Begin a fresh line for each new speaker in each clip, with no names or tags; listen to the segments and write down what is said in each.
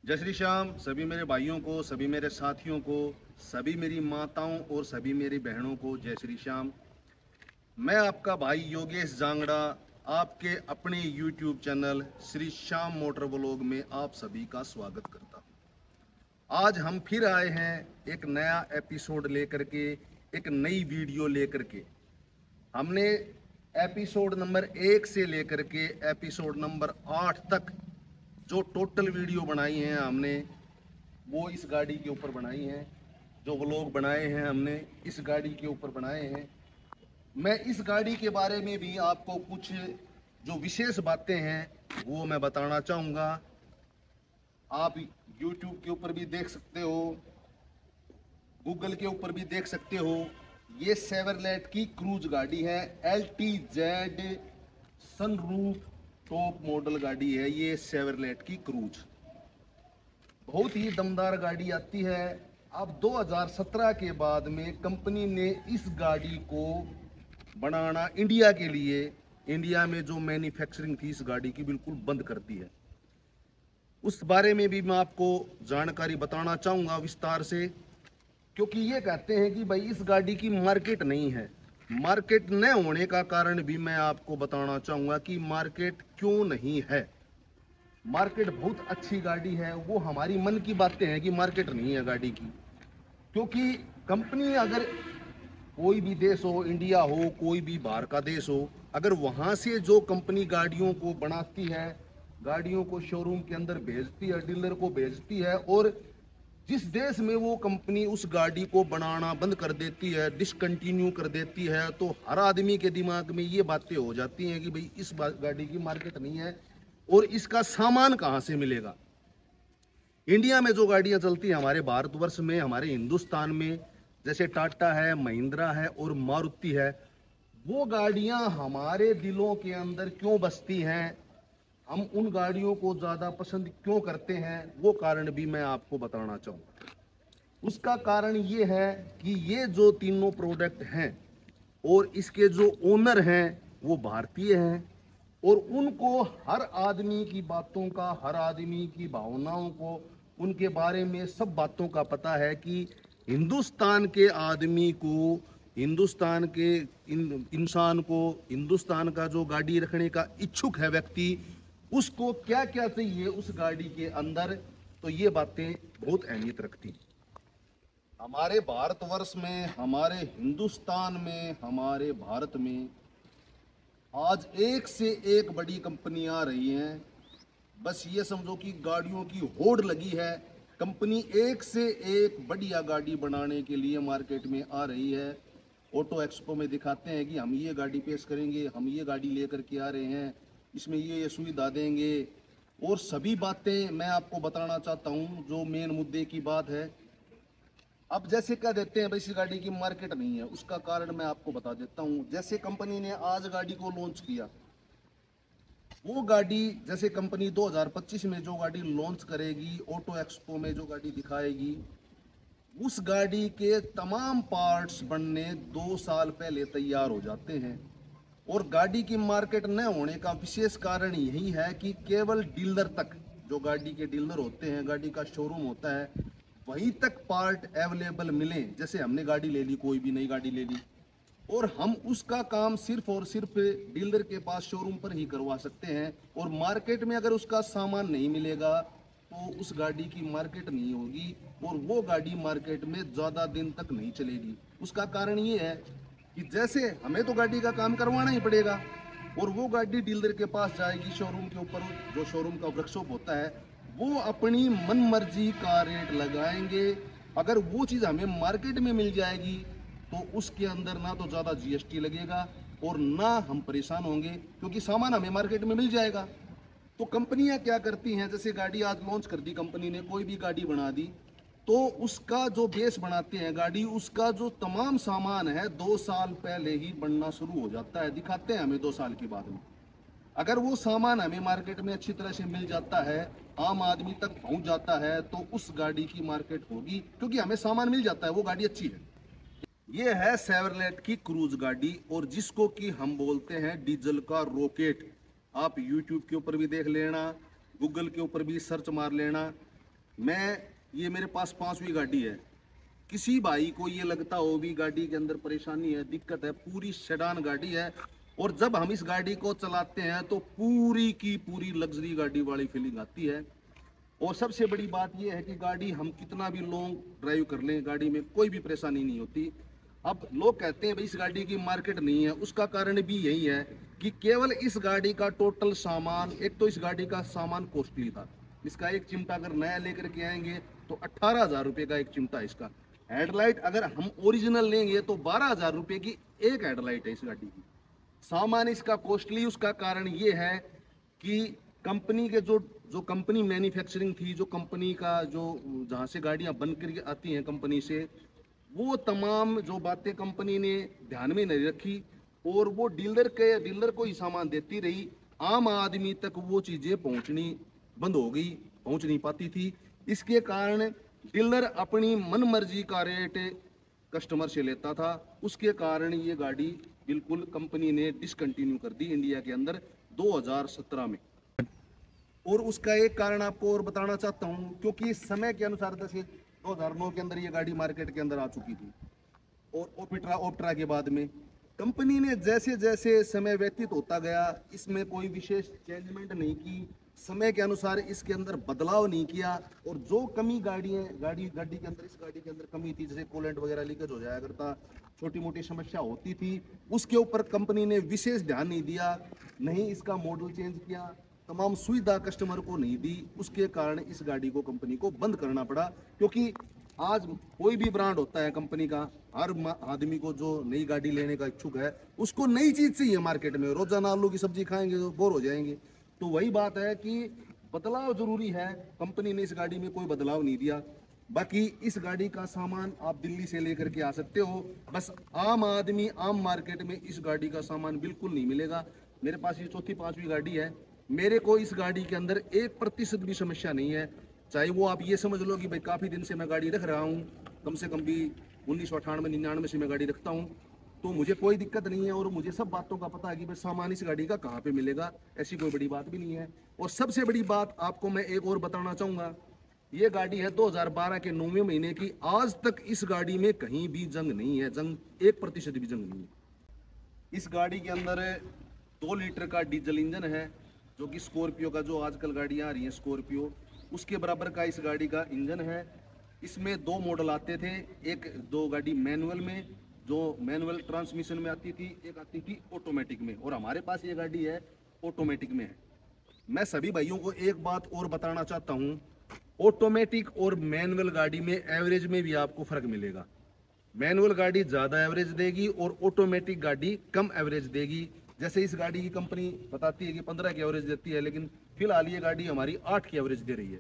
जय श्री श्याम। सभी मेरे भाइयों को, सभी मेरे साथियों को, सभी मेरी माताओं और सभी मेरी बहनों को जय श्री श्याम। मैं आपका भाई योगेश जांगड़ा आपके अपने YouTube channel Shri Shyam motor vlog में आप सभी का स्वागत करता हूं। आज हम फिर आए हैं एक नया एपिसोड लेकर के, एक नई वीडियो लेकर के। हमने एपिसोड नंबर 1 से लेकर के एपिसोड नंबर 8 तक जो टोटल वीडियो बनाई हैं हमने, वो इस गाड़ी के ऊपर बनाई हैं। जो व्लॉग बनाए हैं हमने इस गाड़ी के ऊपर बनाए हैं। मैं इस गाड़ी के बारे में भी आपको कुछ जो विशेष बातें हैं वो मैं बताना चाहूँगा। आप YouTube के ऊपर भी देख सकते हो, गूगल के ऊपर भी देख सकते हो। ये सेवरलेट की क्रूज गाड़ी है, LTZ सनरूफ टॉप मॉडल गाड़ी है। ये सेवरलेट की क्रूज बहुत ही दमदार गाड़ी आती है। अब 2017 के बाद में कंपनी ने इस गाड़ी को बनाना इंडिया के लिए, इंडिया में जो मैन्युफैक्चरिंग थी इस गाड़ी की, बिल्कुल बंद कर दी है। उस बारे में भी मैं आपको जानकारी बताना चाहूँगा विस्तार से, क्योंकि ये कहते हैं कि भाई इस गाड़ी की मार्केट नहीं है। मार्केट न होने का कारण भी मैं आपको बताना चाहूँगा कि मार्केट क्यों नहीं है। मार्केट बहुत अच्छी गाड़ी है, वो हमारी मन की बातें हैं कि मार्केट नहीं है गाड़ी की। क्योंकि कंपनी अगर कोई भी देश हो, इंडिया हो, कोई भी बाहर का देश हो, अगर वहाँ से जो कंपनी गाड़ियों को बनाती है, गाड़ियों को शोरूम के अंदर भेजती है, डीलर को भेजती है, और जिस देश में वो कंपनी उस गाड़ी को बनाना बंद कर देती है, डिसकंटिन्यू कर देती है, तो हर आदमी के दिमाग में ये बातें हो जाती हैं कि भाई इस गाड़ी की मार्केट नहीं है और इसका सामान कहाँ से मिलेगा। इंडिया में जो गाड़ियां चलती हैं हमारे भारतवर्ष में, हमारे हिंदुस्तान में, जैसे टाटा है, महिंद्रा है और मारुति है, वो गाड़ियां हमारे दिलों के अंदर क्यों बसती हैं, हम उन गाड़ियों को ज़्यादा पसंद क्यों करते हैं, वो कारण भी मैं आपको बताना चाहूँगा। उसका कारण ये है कि ये जो तीनों प्रोडक्ट हैं और इसके जो ओनर हैं वो भारतीय हैं, और उनको हर आदमी की बातों का, हर आदमी की भावनाओं को, उनके बारे में सब बातों का पता है कि हिंदुस्तान के आदमी को, हिंदुस्तान के इंसान को, हिंदुस्तान का जो गाड़ी रखने का इच्छुक है व्यक्ति, उसको क्या क्या चाहिए उस गाड़ी के अंदर। तो ये बातें बहुत अहमियत रखती हैं। हमारे भारतवर्ष में, हमारे हिंदुस्तान में, हमारे भारत में आज एक से एक बड़ी कंपनी आ रही हैं। बस ये समझो कि गाड़ियों की होड़ लगी है। कंपनी एक से एक बढ़िया गाड़ी बनाने के लिए मार्केट में आ रही है। ऑटो एक्सपो में दिखाते हैं कि हम ये गाड़ी पेश करेंगे, हम ये गाड़ी लेकर के आ रहे हैं, इसमें ये सुविधा देंगे, और सभी बातें मैं आपको बताना चाहता हूँ। जो मेन मुद्दे की बात है, अब जैसे कह देते हैं भाई इस गाड़ी की मार्केट नहीं है, उसका कारण मैं आपको बता देता हूँ। जैसे कंपनी ने आज गाड़ी को लॉन्च किया, वो गाड़ी जैसे कंपनी 2025 में जो गाड़ी लॉन्च करेगी, ऑटो एक्सपो में जो गाड़ी दिखाएगी, उस गाड़ी के तमाम पार्ट्स बनने 2 साल पहले तैयार हो जाते हैं। और गाड़ी की मार्केट न होने का विशेष कारण यही है कि केवल डीलर तक, जो गाड़ी के डीलर होते हैं, गाड़ी का शोरूम होता है, वहीं तक पार्ट अवेलेबल मिले। जैसे हमने गाड़ी ले ली, कोई भी नई गाड़ी ले ली, और हम उसका काम सिर्फ और सिर्फ डीलर के पास शोरूम पर ही करवा सकते हैं, और मार्केट में अगर उसका सामान नहीं मिलेगा तो उस गाड़ी की मार्केट नहीं होगी, और वो गाड़ी मार्केट में ज़्यादा दिन तक नहीं चलेगी। उसका कारण ये है कि जैसे हमें तो गाड़ी का काम करवाना ही पड़ेगा, और वो गाड़ी डीलर के पास जाएगी शोरूम के ऊपर, जो शोरूम का वर्कशॉप होता है, वो अपनी मन मर्जी का रेट लगाएंगे। अगर वो चीज़ हमें मार्केट में मिल जाएगी तो उसके अंदर ना तो ज़्यादा GST लगेगा और ना हम परेशान होंगे, क्योंकि सामान हमें मार्केट में मिल जाएगा। तो कंपनियां क्या करती हैं, जैसे गाड़ी आज लॉन्च कर दी कंपनी ने, कोई भी गाड़ी बना दी, तो उसका जो बेस बनाते हैं गाड़ी, उसका जो तमाम सामान है 2 साल पहले ही बनना शुरू हो जाता है, दिखाते हैं हमें 2 साल के बाद में। अगर वो सामान हमें मार्केट में अच्छी तरह से मिल जाता है, आम आदमी तक पहुंच जाता है, तो उस गाड़ी की मार्केट होगी, क्योंकि हमें सामान मिल जाता है, वो गाड़ी अच्छी है। ये है सेवरलेट की क्रूज गाड़ी, और जिसको कि हम बोलते हैं डीजल का रॉकेट। आप YouTube के ऊपर भी देख लेना, गूगल के ऊपर भी सर्च मार लेना। ये मेरे पास 5वीं गाड़ी है। किसी भाई को ये लगता हो भी गाड़ी के अंदर परेशानी है, दिक्कत है, पूरी सेडान गाड़ी है। और जब हम इस गाड़ी को चलाते हैं तो पूरी की पूरी लग्जरी गाड़ी वाली फीलिंग आती है। और सबसे बड़ी बात यह है कि गाड़ी हम कितना भी लॉन्ग ड्राइव कर लें, गाड़ी में कोई भी परेशानी नहीं होती। अब लोग कहते हैं भाई इस गाड़ी की मार्केट नहीं है, उसका कारण भी यही है कि केवल इस गाड़ी का टोटल सामान, एक तो इस गाड़ी का सामान कॉस्टली था। इसका एक चिमटा अगर नया लेकर के आएंगे तो 18,000 रुपये का एक चिमटा है इसका। हेडलाइट अगर हम ओरिजिनल लेंगे तो 12,000 रुपये की एक हेडलाइट है इस गाड़ी की। सामान इसका कॉस्टली, उसका कारण ये है कि कंपनी के जो जो कंपनी मैन्युफैक्चरिंग थी, जो कंपनी का जो जहाँ से गाड़ियाँ बन कर आती हैं कंपनी से, वो तमाम जो बातें कंपनी ने ध्यान में नहीं रखी और वो डीलर को ही सामान देती रही। आम आदमी तक वो चीज़ें पहुंचनी बंद हो गई, पहुंच नहीं पाती थी। इसके कारण डीलर अपनी मन मर्जी का रेट कस्टमर से लेता था। उसके कारण ये गाड़ी बिल्कुल कंपनी ने डिसकंटिन्यू कर दी इंडिया के अंदर 2017 में। और उसका एक कारण आपको और बताना चाहता हूँ, क्योंकि समय के अनुसार 2009 के अंदर ये गाड़ी मार्केट के अंदर आ चुकी थी और ओप्ट्रा के बाद में कंपनी ने जैसे जैसे समय व्यतीत होता गया, इसमें कोई विशेष चेंजमेंट नहीं की, समय के अनुसार इसके अंदर बदलाव नहीं किया। और जो कमी गाड़ी के अंदर, इस गाड़ी के अंदर कमी थी, जैसे कूलेंट वगैरह लीकेज हो जाया करता, छोटी मोटी समस्या होती थी, उसके ऊपर कंपनी ने विशेष ध्यान नहीं दिया, नहीं इसका मॉडल चेंज किया, तमाम सुविधा कस्टमर को नहीं दी। उसके कारण इस गाड़ी को कंपनी को बंद करना पड़ा। क्योंकि आज कोई भी ब्रांड होता है कंपनी का, हर आदमी को जो नई गाड़ी लेने का इच्छुक है उसको नई चीज चाहिए मार्केट में। रोजाना आलू की सब्जी खाएंगे तो बोर हो जाएंगे। तो वही बात है कि बदलाव जरूरी है। कंपनी ने इस गाड़ी में कोई बदलाव नहीं दिया। बाकी इस गाड़ी का सामान आप दिल्ली से लेकर के आ सकते हो, बस आम आदमी आम मार्केट में इस गाड़ी का सामान बिल्कुल नहीं मिलेगा। मेरे पास ये चौथी 5वीं गाड़ी है, मेरे को इस गाड़ी के अंदर 1% भी समस्या नहीं है। चाहे वो आप ये समझ लो कि भाई काफ़ी दिन से मैं गाड़ी रख रहा हूँ, कम से कम भी 1998-99 से मैं गाड़ी रखता हूँ, तो मुझे कोई दिक्कत नहीं है। और मुझे सब बातों का पता है कि भाई सामान इस गाड़ी का कहाँ पे मिलेगा, ऐसी कोई बड़ी बात भी नहीं है। और सबसे बड़ी बात आपको मैं एक और बताना चाहूँगा, ये गाड़ी है 2012 के 9वें महीने की। आज तक इस गाड़ी में कहीं भी जंग नहीं है, जंग 1% भी जंग नहीं है। इस गाड़ी के अंदर 2 लीटर का डीजल इंजन है, जो कि स्कॉर्पियो का, जो आजकल गाड़ियाँ आ रही हैं स्कॉर्पियो, उसके बराबर का इस गाड़ी का इंजन है। इसमें 2 मॉडल आते थे, दो गाड़ी मैनुअल में, जो मैनुअल ट्रांसमिशन में आती थी, एक आती थी ऑटोमेटिक में, और हमारे पास ये गाड़ी है ऑटोमेटिक में है। मैं सभी भाइयों को एक बात और बताना चाहता हूँ, ऑटोमेटिक और मैनुअल गाड़ी में एवरेज में भी आपको फर्क मिलेगा। मैनुअल गाड़ी ज़्यादा एवरेज देगी और ऑटोमेटिक गाड़ी कम एवरेज देगी। जैसे इस गाड़ी की कंपनी बताती है कि 15 की एवरेज देती है, लेकिन फिलहाल ये गाड़ी हमारी 8 की एवरेज दे रही है।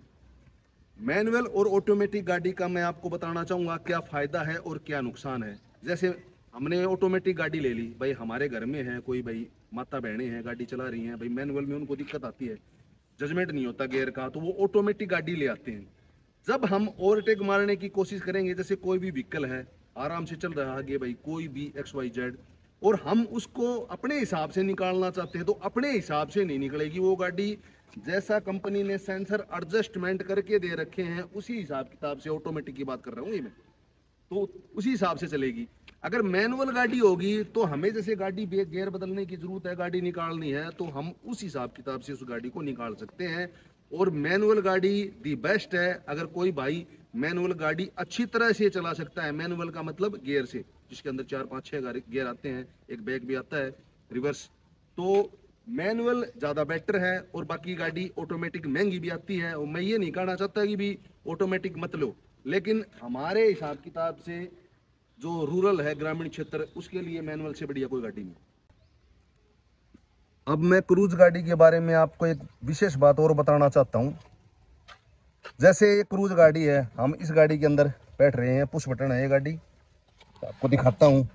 मैनुअल और ऑटोमेटिक गाड़ी का मैं आपको बताना चाहूँगा क्या फ़ायदा है और क्या नुकसान है। जैसे हमने ऑटोमेटिक गाड़ी ले ली, भाई हमारे घर में है कोई, भाई माता बहनें हैं गाड़ी चला रही हैं, भाई मैनुअल में उनको दिक्कत आती है, जजमेंट नहीं होता गियर का, तो वो ऑटोमेटिक गाड़ी ले आते हैं। जब हम ओवरटेक मारने की कोशिश करेंगे, जैसे कोई भी व्हीकल है आराम से चल रहा है आगे, भाई कोई भी XYZ, और हम उसको अपने हिसाब से निकालना चाहते हैं तो अपने हिसाब से नहीं निकलेगी वो गाड़ी। जैसा कंपनी ने सेंसर एडजस्टमेंट करके दे रखे हैं उसी हिसाब किताब से, ऑटोमेटिक की बात कर रहा हूँ ये मैं, तो उसी हिसाब से चलेगी। अगर मैनुअल गाड़ी होगी तो हमें जैसे गाड़ी गियर बदलने की जरूरत है, गाड़ी निकालनी है, तो हम उस हिसाब किताब से उस गाड़ी को निकाल सकते हैं। और मैनुअल गाड़ी दी बेस्ट है। अगर कोई भाई मैनुअल गाड़ी अच्छी तरह से चला सकता है, मैनुअल का मतलब गियर से, जिसके अंदर 4 5 6 गियर आते हैं, एक बैक भी आता है रिवर्स, तो मैनुअल ज़्यादा बेटर है। और बाकी गाड़ी ऑटोमेटिक महंगी भी आती है, और मैं ये नहीं कहना चाहता कि भी ऑटोमेटिक मत लो, लेकिन हमारे हिसाब किताब से जो रूरल है, ग्रामीण क्षेत्र, उसके लिए मैनुअल से बढ़िया कोई गाड़ी नहीं। अब मैं क्रूज गाड़ी के बारे में आपको एक विशेष बात और बताना चाहता हूँ। जैसे ये क्रूज गाड़ी है, हम इस गाड़ी के अंदर बैठ रहे हैं, पुश बटन है ये गाड़ी, आपको दिखाता हूँ,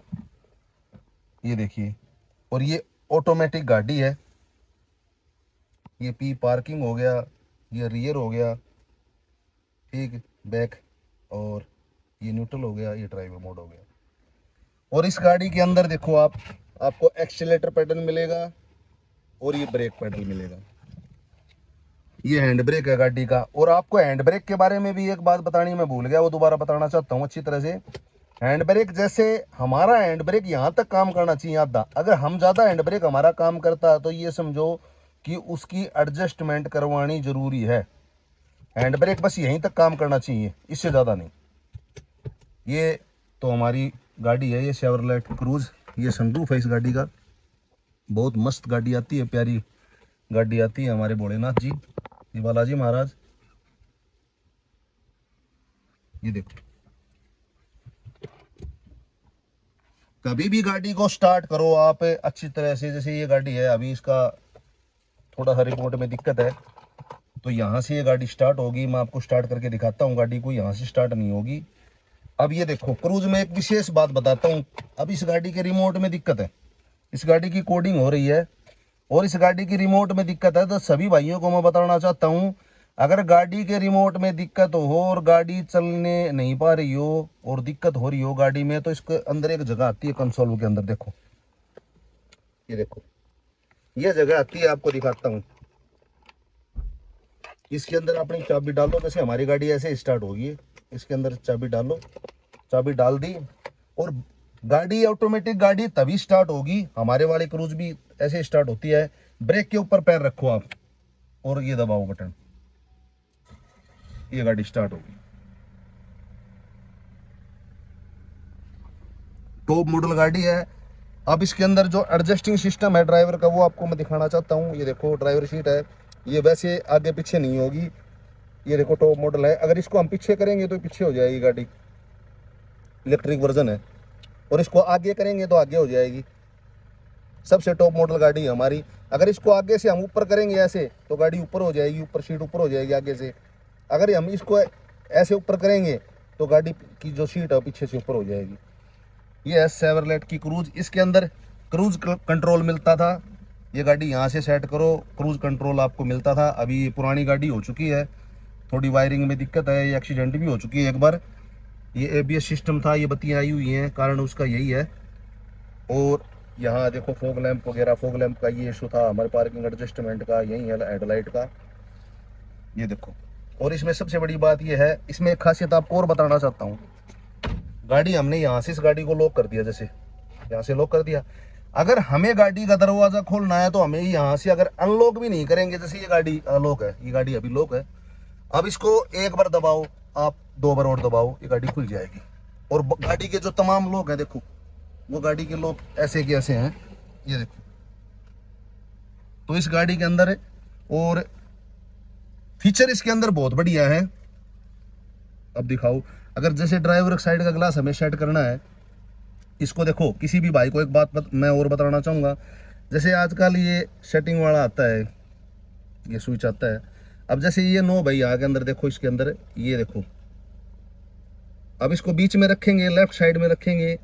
ये देखिए। और ये ऑटोमेटिक गाड़ी है, ये पी पार्किंग हो गया, ये रियर हो गया, ठीक, बैक, और ये न्यूट्रल हो गया, ये ड्राइवर मोड हो गया। और इस गाड़ी के अंदर देखो आपको एक्सीलेटर पेडल मिलेगा और ये ब्रेक पेडल मिलेगा। ये हैंड ब्रेक है गाड़ी का। और आपको हैंड ब्रेक के बारे में भी एक बात बतानी मैं भूल गया, वो दोबारा बताना चाहता हूँ अच्छी तरह से। हैंड ब्रेक जैसे हमारा हैंड ब्रेक यहाँ तक काम करना चाहिए आधा, अगर हम ज़्यादा हैंड ब्रेक हमारा काम करता है तो ये समझो कि उसकी एडजस्टमेंट करवानी जरूरी है। हैंड ब्रेक बस यहीं तक काम करना चाहिए, इससे ज़्यादा नहीं। ये तो हमारी गाड़ी है, ये शेवरलेट क्रूज। ये सनरूफ है इस गाड़ी का। बहुत मस्त गाड़ी आती है, प्यारी गाड़ी आती है हमारे भोलेनाथ जी, ये बालाजी महाराज। ये देखो, कभी भी गाड़ी को स्टार्ट करो आप अच्छी तरह से। जैसे ये गाड़ी है, अभी इसका थोड़ा सा रिपोर्ट में दिक्कत है, तो यहाँ से ये गाड़ी स्टार्ट होगी। मैं आपको स्टार्ट करके दिखाता हूँ, गाड़ी को यहाँ से स्टार्ट नहीं होगी। अब ये देखो, क्रूज में एक विशेष बात बताता हूँ। अब इस गाड़ी के रिमोट में दिक्कत है, इस गाड़ी की कोडिंग हो रही है और इस गाड़ी की रिमोट में दिक्कत है। तो सभी भाइयों को मैं बताना चाहता हूँ, अगर गाड़ी के रिमोट में दिक्कत हो और गाड़ी चलने नहीं पा रही हो और दिक्कत हो रही हो गाड़ी में, तो इसके अंदर एक जगह आती है कंसोल के अंदर। देखो, ये देखो, ये जगह आती है, आपको दिखाता हूँ। इसके अंदर अपनी चाबी डालो, जैसे हमारी गाड़ी ऐसे स्टार्ट होगी। इसके अंदर चाबी डालो, चाबी डाल दी और गाड़ी ऑटोमेटिक गाड़ी तभी स्टार्ट होगी। हमारे वाले क्रूज भी ऐसे स्टार्ट होती है। ब्रेक के ऊपर पैर रखो आप और ये दबाओ बटन, ये गाड़ी स्टार्ट होगी। टॉप मॉडल गाड़ी है। अब इसके अंदर जो एडजस्टिंग सिस्टम है ड्राइवर का, वो आपको मैं दिखाना चाहता हूँ। ये देखो, ड्राइवर सीट है, ये वैसे आगे पीछे नहीं होगी। ये देखो, टॉप मॉडल है। अगर इसको हम पीछे करेंगे तो पीछे हो जाएगी गाड़ी, इलेक्ट्रिक वर्जन है। और इसको आगे करेंगे तो आगे हो जाएगी। सबसे टॉप मॉडल गाड़ी है हमारी। अगर इसको आगे से हम ऊपर करेंगे ऐसे, तो गाड़ी ऊपर हो जाएगी, ऊपर सीट ऊपर हो जाएगी आगे से। अगर हम इसको ऐसे ऊपर करेंगे तो गाड़ी की जो सीट है पीछे से ऊपर हो जाएगी। ये है शेवरलेट की क्रूज। इसके अंदर क्रूज कंट्रोल मिलता था। ये गाड़ी यहाँ से सेट करो, क्रूज कंट्रोल आपको मिलता था। अभी पुरानी गाड़ी हो चुकी है, थोड़ी वायरिंग में दिक्कत है, ये एक्सीडेंट भी हो चुकी है एक बार। ये एबीएस सिस्टम था, ये बत्तियाँ आई हुई हैं, कारण उसका यही है। और यहाँ देखो फॉग लैंप वगैरह, फॉग लैंप का ये इशू था हमारे पार्किंग एडजस्टमेंट का, यही है हेडलाइट का। ये देखो, और इसमें सबसे बड़ी बात ये है, इसमें एक खासियत आपको और बताना चाहता हूँ। गाड़ी हमने यहाँ से इस गाड़ी को लॉक कर दिया, जैसे यहाँ से लॉक कर दिया। अगर हमें गाड़ी का दरवाजा खोलना है तो हमें यहाँ से अगर अनलॉक भी नहीं करेंगे, जैसे ये गाड़ी लॉक है, ये गाड़ी अभी लॉक है। अब इसको एक बार दबाओ आप, 2 बार और दबाओ, ये गाड़ी खुल जाएगी। और गाड़ी के जो तमाम लोग हैं, देखो वो गाड़ी के लोग ऐसे के ऐसे हैं, ये देखो। तो इस गाड़ी के अंदर और फीचर इसके अंदर बहुत बढ़िया है। अब दिखाओ, अगर जैसे ड्राइवर साइड का ग्लास हमें सेट करना है, इसको देखो। किसी भी भाई को एक बात मैं और बताना चाहूँगा, जैसे आजकल ये सेटिंग वाला आता है, ये स्विच आता है। अब जैसे ये नो भाई आगे अंदर देखो, इसके अंदर ये देखो। अब इसको बीच में रखेंगे, लेफ्ट साइड में रखेंगे,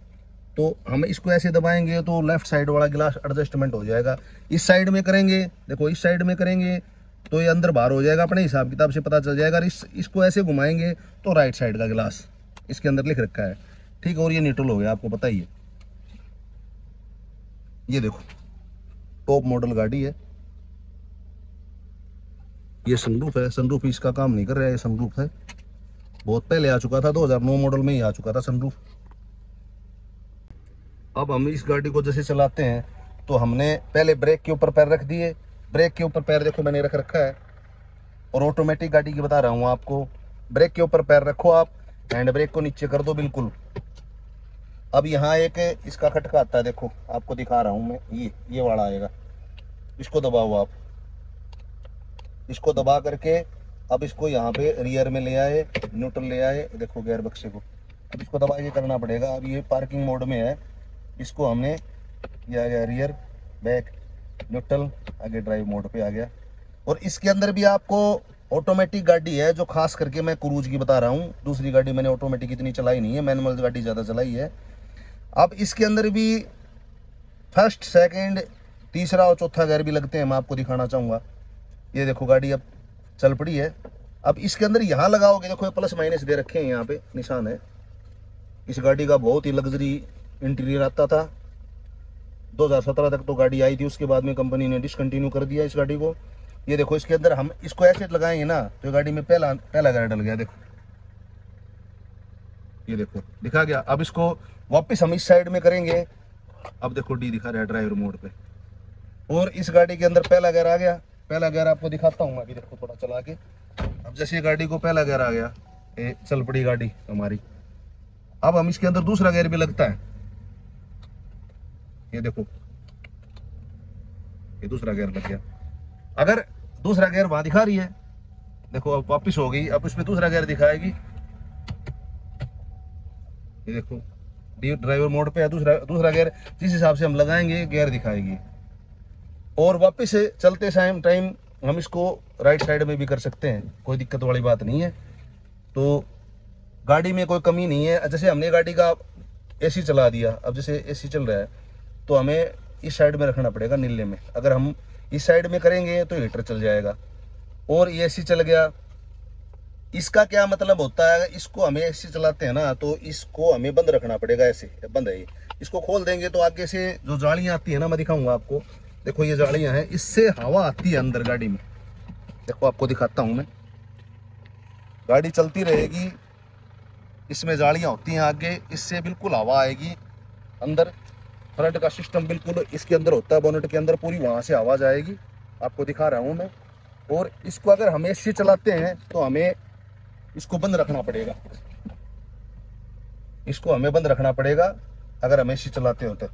तो हम इसको ऐसे दबाएंगे तो लेफ्ट साइड वाला गिलास एडजस्टमेंट हो जाएगा। इस साइड में करेंगे, देखो इस साइड में करेंगे तो ये अंदर बाहर हो जाएगा, अपने हिसाब किताब से पता चल जाएगा। इसको ऐसे घुमाएंगे तो राइट साइड का गिलास इसके अंदर लिख रखा है, ठीक है। और ये न्यूट्रल हो गया, आपको पता ही है। ये देखो, टॉप मॉडल गाड़ी है। ये सनरूफ है, सनरूफ इसका काम नहीं कर रहा है, ये सनरूफ है, बहुत पहले आ चुका था, 2009 मॉडल में ही आ चुका था सनरूफ। अब हम इस गाड़ी को जैसे चलाते हैं तो हमने पहले ब्रेक के ऊपर पैर रख दिए। ब्रेक के ऊपर पैर देखो मैंने रख रखा है, और ऑटोमेटिक गाड़ी की बता रहा हूँ आपको। ब्रेक के ऊपर पैर रखो आप, हैंड ब्रेक को नीचे कर दो बिल्कुल। अब यहाँ एक इसका खटका आता है, देखो आपको दिखा रहा हूँ मैं, ये वाला आएगा, इसको दबाओ आप। इसको दबा करके अब इसको यहाँ पे रियर में ले आए, न्यूट्रल ले आए, देखो गियर बक्से को। अब इसको दबा के करना पड़ेगा। अब ये पार्किंग मोड में है, इसको हमने, ये आ गया रियर, बैक, न्यूट्रल, आगे ड्राइव मोड पे आ गया। और इसके अंदर भी आपको ऑटोमेटिक गाड़ी है, जो खास करके मैं क्रूज की बता रहा हूँ। दूसरी गाड़ी मैंने ऑटोमेटिक इतनी चलाई नहीं है, मैनुअल गाड़ी ज़्यादा चलाई है। अब इसके अंदर भी फर्स्ट, सेकंड, तीसरा और चौथा गियर भी लगते हैं, मैं आपको दिखाना चाहूँगा। ये देखो गाड़ी अब चल पड़ी है। अब इसके अंदर यहाँ लगाओगे, देखो प्लस माइनस दे रखे हैं, यहाँ पे निशान है। इस गाड़ी का बहुत ही लग्जरी इंटीरियर आता था। 2017 तक तो गाड़ी आई थी, उसके बाद में कंपनी ने डिसकंटिन्यू कर दिया इस गाड़ी को। ये देखो इसके अंदर हम इसको ऐसे लगाएंगे ना तो गाड़ी में पहला पहला गेयर डल गया। देखो ये देखो दिखा गया। अब इसको वापस हम इस साइड में करेंगे। अब देखो डी दिखा रहा है ड्राइवर मोड पे, और इस गाड़ी के अंदर पहला गेयर आ गया। पहला गेयर आपको दिखाता हूँ अभी, देखो थोड़ा चला के। अब जैसे गाड़ी को पहला गेयर आ गया, ये चल पड़ी गाड़ी हमारी। अब हम इसके अंदर दूसरा गेयर भी लगता है। ये देखो ये दूसरा गेयर लग गया। अगर दूसरा गेयर वहां दिखा रही है, देखो अब वापिस हो गई। अब इसमें दूसरा गेयर दिखाएगी। ये देखो डी ड्राइवर मोड पे है। दूसरा गेयर जिस हिसाब से हम लगाएंगे गेयर दिखाएगी। और वापस से चलते टाइम हम इसको राइट साइड में भी कर सकते हैं, कोई दिक्कत वाली बात नहीं है। तो गाड़ी में कोई कमी नहीं है। जैसे हमने गाड़ी का एसी चला दिया, अब जैसे एसी चल रहा है तो हमें इस साइड में रखना पड़ेगा नीले में। अगर हम इस साइड में करेंगे तो हीटर चल जाएगा। और ये एसी चल गया। इसका क्या मतलब होता है, इसको हमें एसी चलाते हैं ना तो इसको हमें बंद रखना पड़ेगा। ऐसे बंद है ये, इसको खोल देंगे तो आगे से जो जालियां आती है ना, मैं दिखाऊंगा आपको। देखो ये जालियां हैं, इससे हवा आती है अंदर गाड़ी में। देखो आपको दिखाता हूं मैं, गाड़ी चलती रहेगी, इसमें जालियां होती हैं आगे, इससे बिल्कुल हवा आएगी अंदर। फ्रंट का सिस्टम बिल्कुल इसके अंदर होता है, बोनेट के अंदर पूरी वहां से आवाज आएगी, आपको दिखा रहा हूं मैं। और इसको अगर हम एसी चलाते हैं तो हमें इसको बंद रखना पड़ेगा। इसको हमें बंद रखना पड़ेगा अगर हम एसी चलाते हो तो।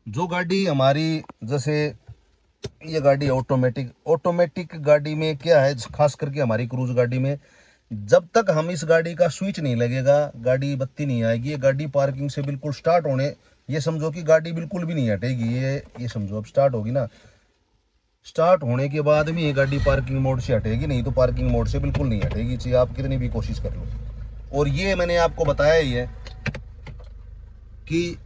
जो गाड़ी हमारी, जैसे ये गाड़ी ऑटोमेटिक गाड़ी में क्या है, खास करके हमारी क्रूज गाड़ी में, जब तक हम इस गाड़ी का स्विच नहीं लगेगा गाड़ी बत्ती नहीं आएगी। ये गाड़ी पार्किंग से बिल्कुल स्टार्ट होने, ये समझो कि गाड़ी बिल्कुल भी नहीं हटेगी। ये समझो अब स्टार्ट होगी ना, स्टार्ट होने के बाद में ये गाड़ी पार्किंग मोड से हटेगी, नहीं तो पार्किंग मोड से बिल्कुल नहीं हटेगी, चाहे आप कितनी भी कोशिश कर लो। और ये मैंने आपको बताया ही है कि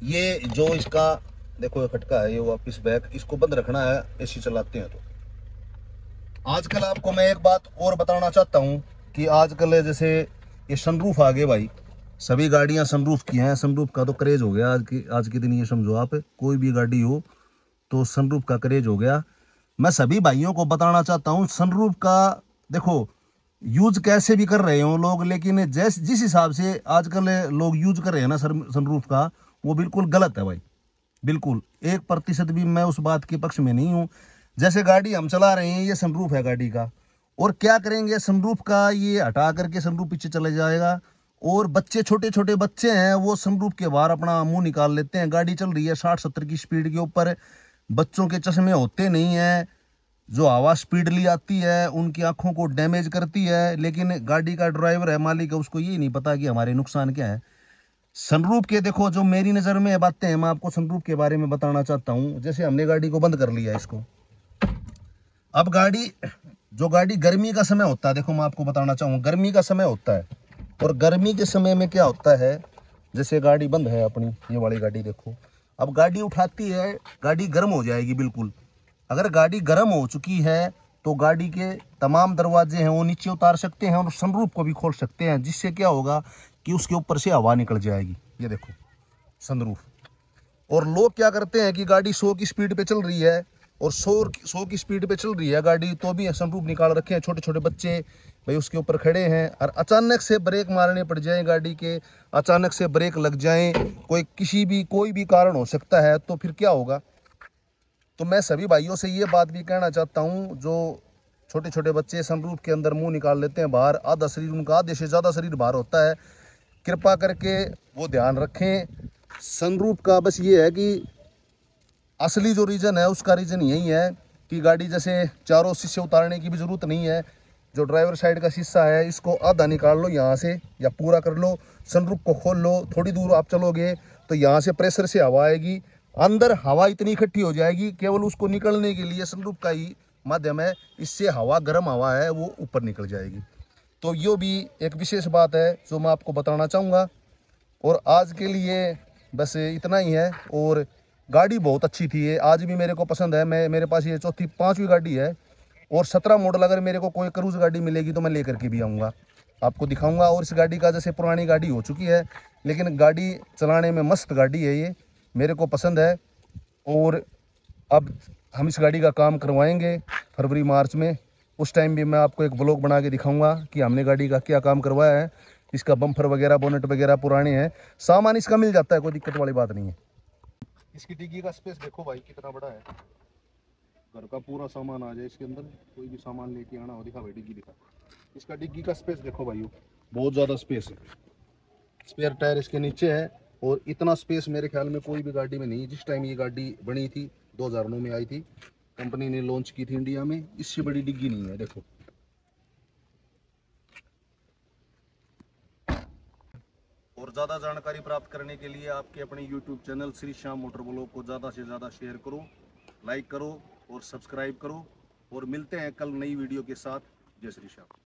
ये जो इसका देखो ये खटका है, ये वापिस बैक, इसको बंद रखना है एसी चलाते हैं तो। आजकल आपको मैं एक बात और बताना चाहता हूँ कि आजकल जैसे ये सनरूफ आ गए भाई, सभी गाड़ियाँ सनरूफ की हैं। सनरूफ का तो क्रेज हो गया आज के दिन। ये समझो आप कोई भी गाड़ी हो तो सनरूफ का क्रेज हो गया। मैं सभी भाइयों को बताना चाहता हूँ सनरूफ का देखो यूज कैसे भी कर रहे हो लोग, लेकिन जिस हिसाब से आजकल लोग यूज कर रहे हैं ना सनरूफ का, वो बिल्कुल गलत है भाई। बिल्कुल 1% भी मैं उस बात के पक्ष में नहीं हूँ। जैसे गाड़ी हम चला रहे हैं, ये सनरूफ है गाड़ी का, और क्या करेंगे सनरूफ का ये हटा करके सनरूफ पीछे चले जाएगा। और बच्चे, छोटे छोटे बच्चे हैं, वो सनरूफ के बाहर अपना मुंह निकाल लेते हैं। गाड़ी चल रही है 60-70 की स्पीड के ऊपर, बच्चों के चश्मे होते नहीं हैं, जो हवा स्पीडली आती है उनकी आंखों को डैमेज करती है। लेकिन गाड़ी का ड्राइवर है, मालिक है, उसको ये नहीं पता कि हमारे नुकसान क्या है। सनरूफ के देखो जो मेरी नज़र में बातें हैं, मैं आपको सनरूफ के बारे में बताना चाहता हूँ। जैसे हमने गाड़ी को बंद कर लिया इसको, अब गाड़ी गर्मी का समय होता है, देखो मैं आपको बताना चाहूँ, गर्मी का समय होता है। और गर्मी के समय में क्या होता है, जैसे गाड़ी बंद है अपनी, ये वाली गाड़ी देखो, अब गाड़ी उठाती है, गाड़ी गर्म हो जाएगी बिल्कुल। अगर गाड़ी गर्म हो चुकी है तो गाड़ी के तमाम दरवाजे हैं वो नीचे उतार सकते हैं और सनरूफ को भी खोल सकते हैं, जिससे क्या होगा कि उसके ऊपर से हवा निकल जाएगी। ये देखो सनरूफ। और लोग क्या करते हैं कि गाड़ी 100 की स्पीड पे चल रही है, और 100 की स्पीड पे चल रही है गाड़ी, तो भी सनरूफ निकाल रखे हैं। छोटे छोटे बच्चे भाई उसके ऊपर खड़े हैं, और अचानक से ब्रेक मारने पड़ जाए गाड़ी के, अचानक से ब्रेक लग जाए, कोई भी कारण हो सकता है, तो फिर क्या होगा। तो मैं सभी भाइयों से ये बात भी कहना चाहता हूँ, जो छोटे छोटे बच्चे सनरूफ के अंदर मुंह निकाल लेते हैं बाहर, आधा शरीर उनका, आधे से ज़्यादा शरीर बाहर होता है, कृपा करके वो ध्यान रखें। सनरूफ का बस ये है कि असली जो रीज़न है उसका रीज़न यही है कि गाड़ी जैसे चारों शीशे उतारने की भी ज़रूरत नहीं है। जो ड्राइवर साइड का शीशा है इसको आधा निकाल लो यहाँ से, या पूरा कर लो, सनरूफ को खोल लो, थोड़ी दूर आप चलोगे तो यहाँ से प्रेशर से हवा आएगी, अंदर हवा इतनी इकट्ठी हो जाएगी, केवल उसको निकलने के लिए सनरूफ का ही माध्यम है, इससे हवा, गर्म हवा है वो ऊपर निकल जाएगी। तो ये भी एक विशेष बात है जो मैं आपको बताना चाहूँगा। और आज के लिए बस इतना ही है। और गाड़ी बहुत अच्छी थी ये, आज भी मेरे को पसंद है। मेरे पास ये 4-5वीं गाड़ी है, और 17 मॉडल अगर मेरे को कोई क्रूज गाड़ी मिलेगी तो मैं लेकर के भी आऊँगा, आपको दिखाऊंगा। और इस गाड़ी का जैसे पुरानी गाड़ी हो चुकी है, लेकिन गाड़ी चलाने में मस्त गाड़ी है ये, मेरे को पसंद है। और अब हम इस गाड़ी का काम करवाएंगे फरवरी मार्च में। उस टाइम भी मैं आपको एक व्लॉग बना के दिखाऊंगा कि हमने गाड़ी का क्या काम करवाया है। इसका बम्पर वगैरह बोनेट वगैरह पुराने हैं, सामान इसका मिल जाता है, कोई दिक्कत वाली बात नहीं है। इसकी डिग्गी का स्पेस देखो भाई कितना बड़ा है, घर का पूरा सामान आ जाए इसके अंदर, कोई भी सामान लेके आना हो। दिखा भाई डिग्गी दिखा, इसका डिग्गी का स्पेस देखो भाई, बहुत ज़्यादा स्पेस है। स्पेयर टायर इसके नीचे है और इतना स्पेस मेरे ख्याल में कोई भी गाड़ी में नहीं। जिस टाइम ये गाड़ी बनी थी 2009 में आई थी, कंपनी ने लॉन्च की थी इंडिया में, इससे बड़ी डिग्गी नहीं है देखो। और ज़्यादा जानकारी प्राप्त करने के लिए आपके अपने YouTube channel Shri Shyam motor blog को ज़्यादा से ज़्यादा शेयर करो, लाइक करो और सब्सक्राइब करो। और मिलते हैं कल नई वीडियो के साथ। जय श्री श्याम।